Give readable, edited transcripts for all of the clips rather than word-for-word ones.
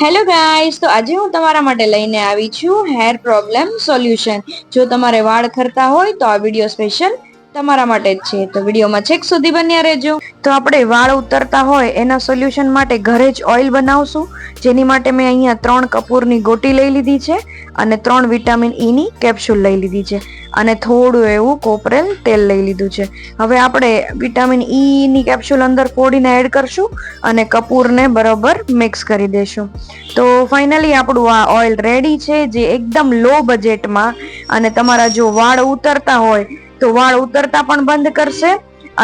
Hello guys, તો આજે હું તમારા માટે લઈને આવી છું હેર પ્રોબ્લેમ સોલ્યુશન. જો તમારે વાળ ખરતા હોય તો આ વિડીયો સ્પેશિયલ તમારા માટે જ છે, તો વિડીયોમાં છેક સુધી બન્યા રહેજો. તો આપણે વાળ ઉતરતા હોય એના સોલ્યુશન માટે ઘરે જ ઓઇલ બનાવશું, જેની માટે મેં અહીંયા 3 કપૂરની ગોટી લઈ લીધી છે અને 3 વિટામિન ઈ ની કેપ્સ્યુલ લઈ લીધી છે અને થોડું એવું કોપરેલ તેલ લઈ લીધું છે. હવે આપણે વિટામિન ઈ ની કેપ્સ્યુલ અંદર ફોડીને એડ કરશું અને કપૂરને બરોબર મિક્સ કરી દેશું. તો ફાઇનલી આપણું આ ઓઇલ રેડી છે, જે એકદમ લો બજેટમાં અને તમારા જો વાળ ઉતરતા હોય તો વાળ ઉતરતા પણ બંધ કરશે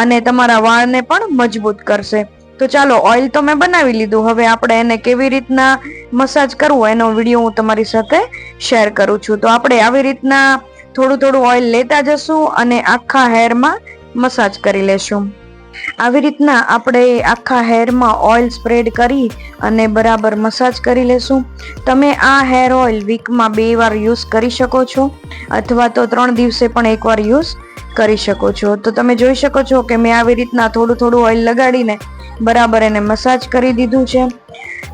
અને તમારા વાળને પણ મજબૂત કરશે. તો ચાલો, ઓઇલ તો મેં બનાવી લીધું, હવે આપણે એને કેવી રીતના મસાજ કરવું એનો વિડીયો હું તમારી સાથે શેર કરું છું. તો આપણે આવી રીતના થોડું થોડું ઓઇલ લેતા જશું અને આખા હેરમાં મસાજ કરી લેશું. આવી રીતના આપણે આખા હેરમાં ઓઇલ સ્પ્રેડ કરી અને બરાબર મસાજ કરી લેશું. તમે આ હેર ઓઇલ વીકમાં 2 વાર યુઝ કરી શકો છો અથવા તો 3 દિવસે પણ 1 વાર યુઝ કરી શકો છો. તો તમે જોઈ શકો છો કે મેં આવી રીતના થોડું થોડું ઓઇલ લગાડીને બરાબર એને મસાજ કરી દીધું છે.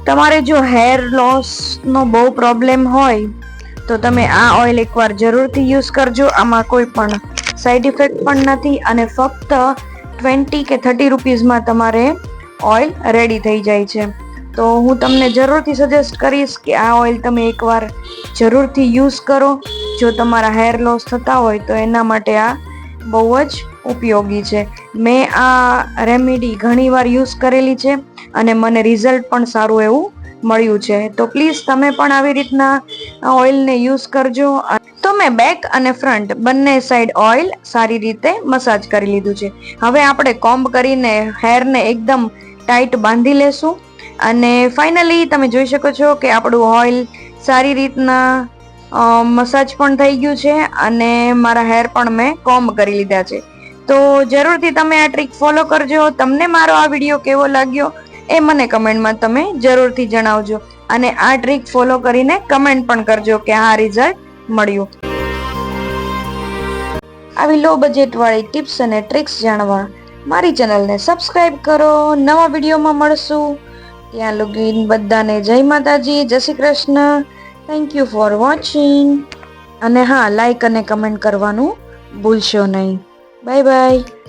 તમારે જો હેર લોસનો બહુ પ્રોબ્લેમ હોય તો તમે આ ઓઇલ એકવાર જરૂરથી યુઝ કરજો. આમાં કોઈ પણ સાઈડ ઇફેક્ટ પણ નથી અને ફક્ત 20 કે 30 રૂપીઝમાં તમારે ઓઇલ રેડી થઈ જાય છે. તો હું તમને જરૂરથી સજેસ્ટ કરીશ કે આ ઓઇલ તમે એકવાર જરૂરથી યુઝ કરો. જો તમારા હેર લોસ થતા હોય તો એના માટે આ બહુ જ ઉપયોગી છે. મેં આ રેમેડી ઘણીવાર યુઝ કરેલી છે અને મને રિઝલ્ટ પણ સારું એવું મળ્યું છે. તો પ્લીઝ તમે પણ આવી રીતના ઓઇલને યુઝ કરજો. તો મેં બેક અને ફ્રન્ટ બંને સાઈડ ઓઇલ સારી રીતે મસાજ કરી લીધું છે. હવે આપણે કોમ્બ કરીને હેરને એકદમ ટાઈટ બાંધી લેશું અને ફાઇનલી તમે જોઈ શકો છો કે આપણું ઓઇલ સારી રીતના મસાજ પણ થઈ ગયું છે અને મારા હેર પણ મેં કોમ્બ કરી લીધા છે. તો જરૂરથી તમે આ ટ્રીક ફોલો કરજો. તમને મારો આ વિડીયો કેવો લાગ્યો એ મને કમેન્ટમાં તમે જરૂરથી જણાવજો અને આ ટ્રીક ફોલો કરીને કમેન્ટ પણ કરજો કે આ રિઝલ્ટ મળ્યું. આવી લો બજેટ વાળી ટિપ્સ અને ટ્રિક્સ જાણવા મારી ચેનલને સબસ્ક્રાઇબ કરો. નવા વિડીયોમાં મળશું. ત્યાં લગીન બધાને જય માતાજી, જય Shri Krishna. Thank you for watching. અને હા, લાઈક અને કમેન્ટ કરવાનું ભૂલશો નહીં. Bye bye.